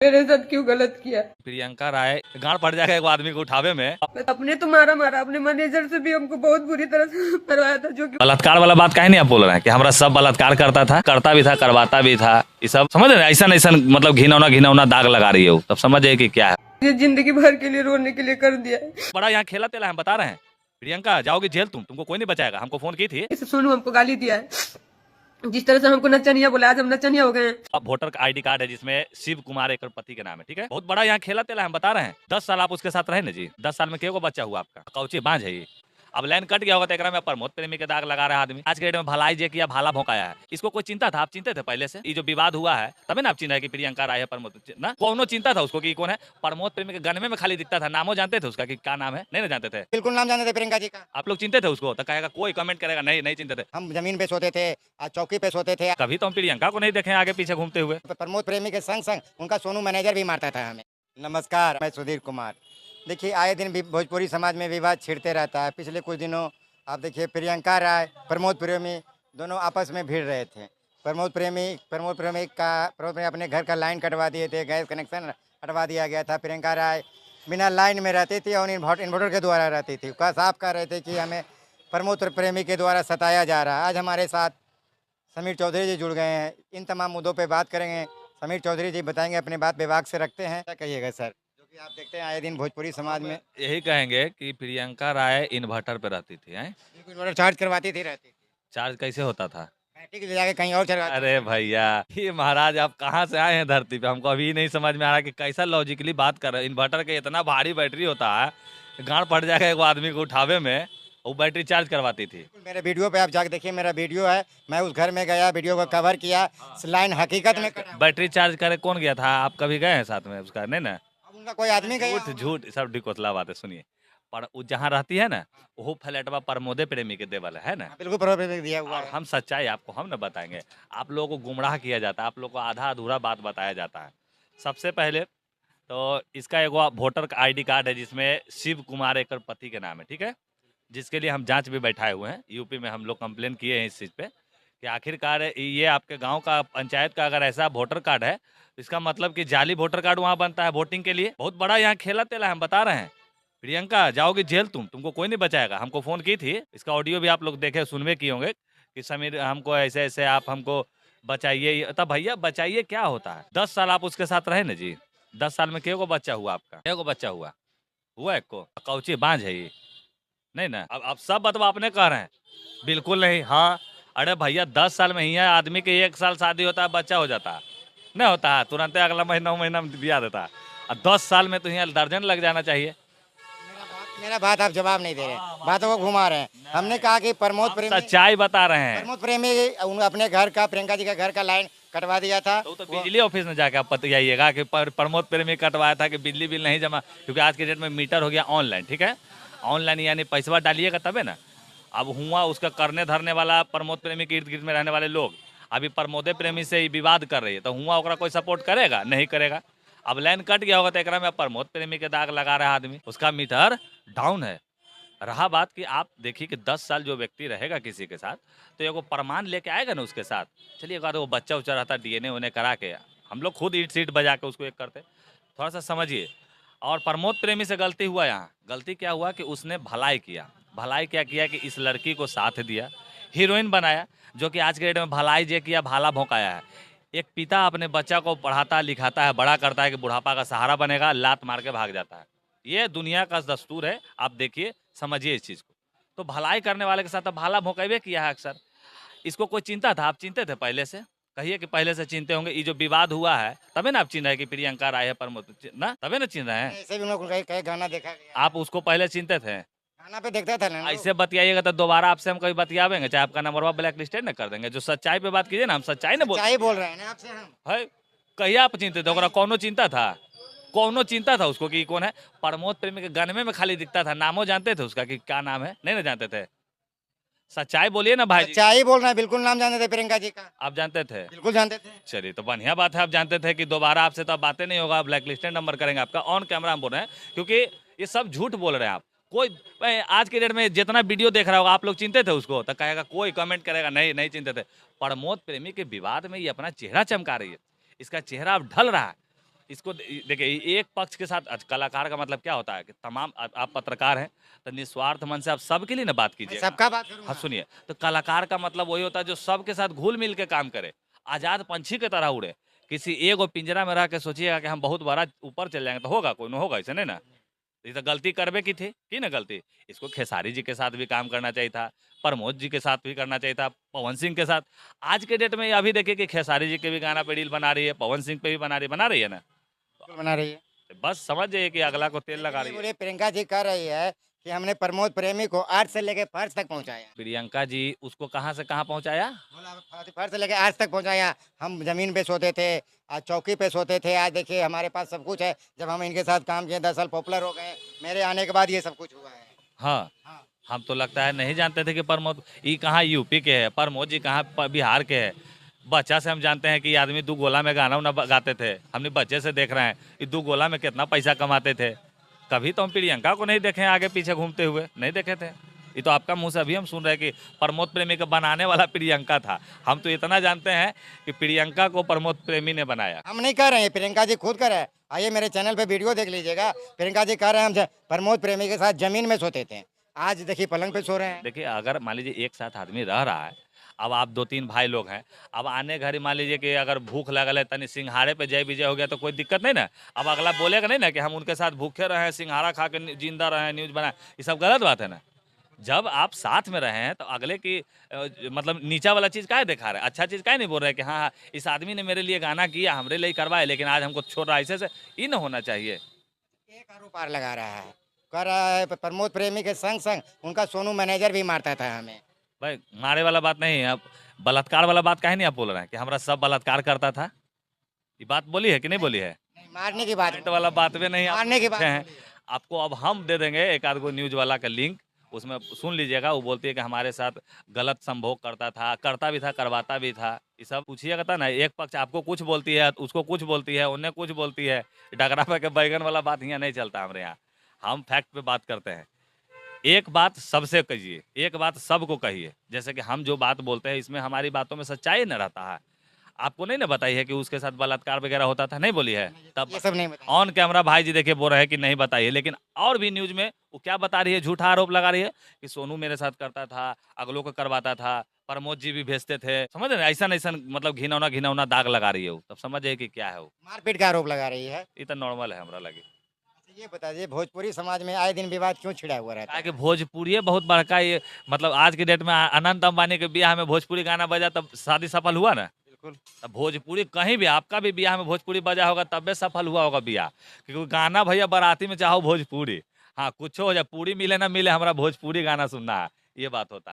मेरे साथ क्यों गलत किया? प्रियंका राय गांड पड़ जाएगा एक आदमी को उठावे में। अपने तो मारा मारा, अपने मैनेजर से भी हमको बहुत बुरी तरह से मरवाया था, जो कि बलात्कार वाला बात काहे नहीं आप बोल रहे हैं कि हमारा सब बलात्कार करता भी था, करवाता भी था। ये सब समझ रहे हैं? ऐसा ऐसा मतलब घिनौना घिनौना दाग लगा रही है वो, तब समझ जाइए कि क्या है। ये जिंदगी भर के लिए रोने के लिए कर दिया है। बड़ा यहाँ खेला तेला हम बता रहे हैं। प्रियंका जाओगी जेल, तुमको कोई नहीं बचाएगा। हमको फोन की थी। इसे सोनू हमको गाली दिया है, जिस तरह से हमको नचनिया बोला, आज हम नचनिया हो गए हैं। अब वोटर का आईडी कार्ड है जिसमें शिव कुमार एक पति के नाम है, ठीक है। बहुत बड़ा यहाँ खेला तेला हम बता रहे हैं। 10 साल आप उसके साथ रहे ना जी, 10 साल में केगो बच्चा हुआ आपका? कौची बांझ है ये। अब लाइन कट गया होगा तो एकरा में प्रमोद प्रेमी के दाग लगा रहा है आदमी। आज के डेट में भलाई जे किया भाला भोंकाया है। इसको कोई चिंता था? आप चिंते थे पहले से? ये जो विवाद हुआ है तभी ना आप चिंता है कि प्रियंका राय है, प्रमोद ना कौनो चिंता था उसको कि कौन है? प्रमोद प्रेमी के गनमे में खाली दिखता था। नामो जानते थे उसका कि क्या नाम है? नहीं ना जानते थे। बिल्कुल नाम जानते थे प्रियंका जी का। आप लोग चिंते थे उसको तो कहेगा कोई कमेंट करेगा नहीं नहीं चिंते थे। हम जमीन पे सोते थे, आज चौकी पे सोते थे। कभी तो हम प्रियंका को नहीं देखे आगे पीछे घूमते हुए। प्रमोद प्रेमी के संग संग उनका सोनू मैनेजर भी मारता था हमें। नमस्कार, मैं सुधीर कुमार। देखिए, आए दिन भोजपुरी समाज में विवाद छिड़ते रहता है। पिछले कुछ दिनों आप देखिए, प्रियंका राय प्रमोद प्रेमी दोनों आपस में भिड़ रहे थे। प्रमोद प्रेमी अपने घर का लाइन कटवा दिए थे, गैस कनेक्शन हटवा दिया गया था। प्रियंका राय बिना लाइन में रहती थी और इन्वर्टर के द्वारा रहती थी। का साफ कह रहे थे कि हमें प्रमोद प्रेमी के द्वारा सताया जा रहा है। आज हमारे साथ समीर चौधरी जी जुड़ गए हैं। इन तमाम मुद्दों पे बात करेंगे। समीर चौधरी जी बताएंगे, अपनी बात विभाग से रखते हैं। क्या कहिएगा सर, जो कि आप देखते हैं आए दिन भोजपुरी समाज में। यही कहेंगे कि प्रियंका राय इन्वर्टर पे रहती थी। हैं? इन्वर्टर चार्ज करवाती थी, रहती थी। चार्ज कैसे होता था? बैटरी ले जाके कहीं और चलवाती। अरे भैया ये महाराज आप कहाँ से आए हैं धरती पे? हमको अभी नहीं समझ में आ रहा कि कैसा लॉजिकली बात कर रहे हैं। इन्वर्टर का इतना भारी बैटरी होता है, गांड पड़ जाएगा एक आदमी को उठावे में, वो बैटरी चार्ज करवाती थी। मेरे वीडियो पे आप जाके देखिए, मेरा वीडियो है। मैं उस घर में गया, वीडियो को कवर किया। लाइन हकीकत में बैटरी चार्ज करे कौन गया था? आप कभी गए हैं साथ में उसका? नहीं ना। अब उनका कोई आदमी गया झूठ झूठ सब डिकोतला बात है। सुनिए, पर वो जहाँ रहती है ना, वो फ्लैटवा प्रमोदे प्रेमी के देवल है ना। बिल्कुल प्रॉब्लम दिया हुआ और है। हम सच्चाई आपको हम न बताएंगे। आप लोगों को गुमराह किया जाता है, आप लोगों को आधा अधूरा बात बताया जाता है। सबसे पहले तो इसका एक वोटर का आईडी कार्ड है जिसमें शिव कुमार एक पति के नाम है, ठीक है। जिसके लिए हम जांच भी बैठाए हुए हैं। यूपी में हम लोग कंप्लेन किए हैं इस चीज़ पे कि आखिरकार ये आपके गांव का पंचायत का अगर ऐसा वोटर कार्ड है तो इसका मतलब कि जाली वोटर कार्ड वहाँ बनता है वोटिंग के लिए। बहुत बड़ा यहाँ खेला तेला हम बता रहे हैं। प्रियंका जाओगी जेल, तुमको कोई नहीं बचाएगा। हमको फोन की थी, इसका ऑडियो भी आप लोग देखे सुनवे किए होंगे कि समीर हमको ऐसे ऐसे आप हमको बचाइए। तब भैया बचाइए क्या होता है? 10 साल आप उसके साथ रहे ना जी, 10 साल में केगो बच्चा हुआ आपका? केगो बच्चा हुआ एक को? कौची बांझ है ये? नहीं ना। अब सब बतवा आपने कह रहे हैं, बिल्कुल नहीं। हाँ अरे भैया 10 साल में ही है आदमी के 1 साल शादी होता है, बच्चा हो जाता है? नहीं होता है, तुरंत अगला महीना महीना में दिया देता है। और 10 साल में तो यहाँ दर्जन लग जाना चाहिए। मेरा बात आप जवाब नहीं दे रहे, बातों को घुमा रहे हैं। हमने कहा कि प्रमोद प्रेमी सच्चाई बता रहे हैं। प्रमोद प्रेमी अपने घर का, प्रियंका जी का घर का लाइन कटवा दिया था। तो बिजली ऑफिस में जाकर आप बताइएगा कि प्रमोद प्रेमी कटवाया था कि बिजली बिल नहीं जमा, क्योंकि आज के डेट में मीटर हो गया ऑनलाइन, ठीक है। ऑनलाइन यानी पैसा डालिएगा तबे ना। अब हुआ उसका करने धरने वाला प्रमोद प्रेमी के इर्द गिर्द में रहने वाले लोग अभी प्रमोदे प्रेमी से ही विवाद कर रही है, तो हुआ ओकरा कोई सपोर्ट करेगा? नहीं करेगा। अब लाइन कट गया होगा तो एकरा में प्रमोद प्रेमी के दाग लगा रहा है आदमी, उसका मीटर डाउन है। रहा बात कि आप देखिए कि 10 साल जो व्यक्ति रहेगा किसी के साथ तो एगो प्रमाण लेके आएगा ना उसके साथ। चलिए अगर वो बच्चा उच्चा रहता डीएनए उन्हें करा के हम लोग खुद ईट सीट बजा के उसको एक करते। थोड़ा सा समझिए। और प्रमोद प्रेमी से गलती हुआ, यहाँ गलती क्या हुआ कि उसने भलाई किया। भलाई क्या किया कि इस लड़की को साथ दिया, हीरोइन बनाया, जो कि आज के डेट में भलाई जे किया भाला भोंकाया है। एक पिता अपने बच्चा को पढ़ाता लिखाता है, बड़ा करता है कि बुढ़ापा का सहारा बनेगा, लात मार के भाग जाता है। ये दुनिया का दस्तूर है। आप देखिए समझिए इस चीज़ को। तो भलाई करने वाले के साथ अब भाला भोंकैबे किया है अक्सर। इसको कोई चिंता था? आप चिंते थे पहले से? कहिए कि पहले से चिंते होंगे। ये जो विवाद हुआ है तबे ना आप चिन्ह रहे हैं कि प्रियंका राय है प्रमोद ना, तबे ना चिन्ह रहे हैं। ऐसे भी उन लोग कई गाना देखा गया। आप उसको पहले चिंते थे? गाना पे देखता था ना। ऐसे बतियाइएगा तो दोबारा आपसे हम कभी बतियावेंगे, चाहे आपका नंबरवा ब्लैक लिस्टेड ना कर देंगे। जो सच्चाई पे बात कीजिए ना, हम सच्चाई ना क्या ही बोल रहे हैं ना आपसे हम। है। कहिए आप चिंतित थे? कौनो चिंता था? कौनो चिंता था उसको कि कौन है? प्रमोद प्रेमी के गनमे में खाली दिखता था। नामो जानते थे उसका कि क्या नाम है? नहीं ना जानते थे। सच्चाई बोलिए ना भाई जी। क्या ही बोल रहे हैं, बिल्कुल नाम जानते थे प्रियंका जी का। आप जानते थे? बिल्कुल जानते थे। चलिए तो बढ़िया बात है, आप जानते थे कि दोबारा आपसे तो अब बातें नहीं होगा, ब्लैक लिस्टेड नंबर करेंगे आपका। ऑन कैमरा हम बोल रहे हैं क्योंकि ये सब झूठ बोल रहे हैं आप। कोई आज के डेट में जितना वीडियो देख रहा होगा, आप लोग चिंते थे उसको तो कहेगा कोई कमेंट करेगा नहीं नहीं चिंते थे। प्रमोद प्रेमी के विवाद में ये अपना चेहरा चमका रही है, इसका चेहरा अब ढल रहा है। इसको देखिए एक पक्ष के साथ कलाकार का मतलब क्या होता है कि तमाम आप पत्रकार हैं तो निस्वार्थ मन से आप सबके लिए ना बात मैं कीजिए। सबका बात करूंगा। हाँ सुनिए, तो कलाकार का मतलब वही होता है जो सबके साथ घुल मिल के काम करे, आजाद पंछी की तरह उड़े। किसी एगो पिंजरा में रह के सोचिएगा कि हम बहुत बड़ा ऊपर चल जाएंगे तो होगा कोई ना होगा, ऐसे नहीं ना। ये तो गलती करबे की ना गलती। इसको खेसारी जी के साथ भी काम करना चाहिए था, प्रमोद जी के साथ भी करना चाहिए था, पवन सिंह के साथ। आज के डेट में अभी देखिए कि खेसारी जी के भी गाना पे रील बना रही है, पवन सिंह पे भी बना रही है ना। बिल्कुल बना रही है। बस समझ जाइए कि अगला को तेल लगा लेकिन रही ये है। बोलिए प्रियंका जी कह रही है कि हमने प्रमोद प्रेमी को अर्थ से लेके फर्श तक पहुंचाया। प्रियंका जी उसको कहाँ से कहाँ पहुँचाया? बोला फर्श से लेके अर्थ तक पहुंचाया। हम जमीन पे सोते थे, आज चौकी पे सोते थे, आज देखिए हमारे पास सब कुछ है। जब हम इनके साथ काम किए 10 साल पॉपुलर हो गए, मेरे आने के बाद ये सब कुछ हुआ है। हाँ, हाँ। हम तो लगता है नहीं जानते थे कि प्रमोद ये कहाँ यूपी के है, प्रमोद जी कहाँ बिहार के है। बच्चा से हम जानते हैं कि ये आदमी 2 गोला में गाना उना गाते थे, हमने बच्चे से देख रहे हैं कि 2 गोला में कितना पैसा कमाते थे। कभी तो हम प्रियंका को नहीं देखे आगे पीछे घूमते हुए, नहीं देखे थे। ये तो आपका मुंह से अभी हम सुन रहे हैं कि प्रमोद प्रेमी का बनाने वाला प्रियंका था। हम तो इतना जानते हैं कि प्रियंका को प्रमोद प्रेमी ने बनाया। हम नहीं कह रहे हैं, प्रियंका जी खुद कह रहे हैं। आइए मेरे चैनल पे वीडियो देख लीजिएगा। प्रियंका जी कह रहे हैं हम प्रमोद प्रेमी के साथ जमीन में सोते थे, आज देखिए पलंग पे सो रहे हैं। देखिए अगर मान लीजिए एक साथ आदमी रह रहा है, अब आप 2-3 भाई लोग हैं, अब आने घड़ी मान लीजिए कि अगर भूख लगल है तनी सिंघाड़े पे जय विजय हो गया तो कोई दिक्कत नहीं ना। अब अगला बोलेगा नहीं ना कि हम उनके साथ भूखे रहे, सिंघाड़ा खा के जिंदा रहे, न्यूज बनाए, ये सब गलत बात है ना। जब आप साथ में रहे हैं तो अगले की मतलब नीचा वाला चीज़ काहे दिखा रहे हैं, अच्छा चीज़ काहे नहीं बोल रहे हैं कि हाँ हाँ इस आदमी ने मेरे लिए गाना किया, हमरे लिए करवाए, लेकिन आज हमको छोड़ रहा है। ऐसे ये ना होना चाहिए। एक आरोप और लगा रहा है, कह रहा है प्रमोद प्रेमी के संग संग उनका सोनू मैनेजर भी मारता था हमें। भाई मारे वाला बात नहीं है, अब बलात्कार वाला बात काहे नहीं आप बोल रहे हैं कि हमारा सब बलात्कार करता था। ये बात बोली है कि नहीं बोली है? नहीं, मारने की बात पॉइंट वाला बात भी नहीं आप मारने की बात हैं। बोली है। आपको अब हम दे देंगे एक आध गो न्यूज वाला का लिंक, उसमें सुन लीजिएगा। वो बोलती है कि हमारे साथ गलत संभोग करता था, करता भी था, करवाता भी था। ये सब पूछिएगा था ना, एक पक्ष आपको कुछ बोलती है, उसको कुछ बोलती है, उन्हें कुछ बोलती है। डगरा पे के बैगन वाला बात यहाँ नहीं चलता हमारे यहाँ। हम फैक्ट पे बात करते हैं। एक बात सबसे कहिए, एक बात सबको कहिए। जैसे कि हम जो बात बोलते हैं इसमें हमारी बातों में सच्चाई न रहता है। आपको नहीं ना बताई है कि उसके साथ बलात्कार वगैरह होता था, नहीं बोली है? तब ये सब नहीं बताया। ऑन कैमरा भाई जी देखिए बोल रहे हैं कि नहीं बताइए, लेकिन और भी न्यूज में वो क्या बता रही है, झूठा आरोप लगा रही है कि सोनू मेरे साथ करता था, अगलों को करवाता था, प्रमोद जी भी भेजते थे। समझ रहे हैं? ऐसा ऐसा मतलब घिनौना घिनौना दाग लगा रही है वो, तब समझ जाइए कि क्या है वो। मारपीट का आरोप लगा रही है। ये तो नॉर्मल है हमरा लगे। ये बताइए भोजपुरी समाज में आए दिन विवाद क्यों छिड़ा हुआ रहता क्या है? कि भोजपुरी बहुत बड़का ये मतलब आज के डेट में अनंत अंबानी के ब्याह में भोजपुरी गाना बजा तब शादी सफल हुआ ना। बिल्कुल। तब भोजपुरी कहीं भी आपका भी ब्याह में भोजपुरी बजा होगा तब भी सफल हुआ होगा ब्याह, क्योंकि गाना भैया बाराती में चाहो भोजपुरी। हाँ कुछ हो जाए, पूरी मिले ना मिले, हमारा भोजपुरी गाना सुनना है, ये बात होता है।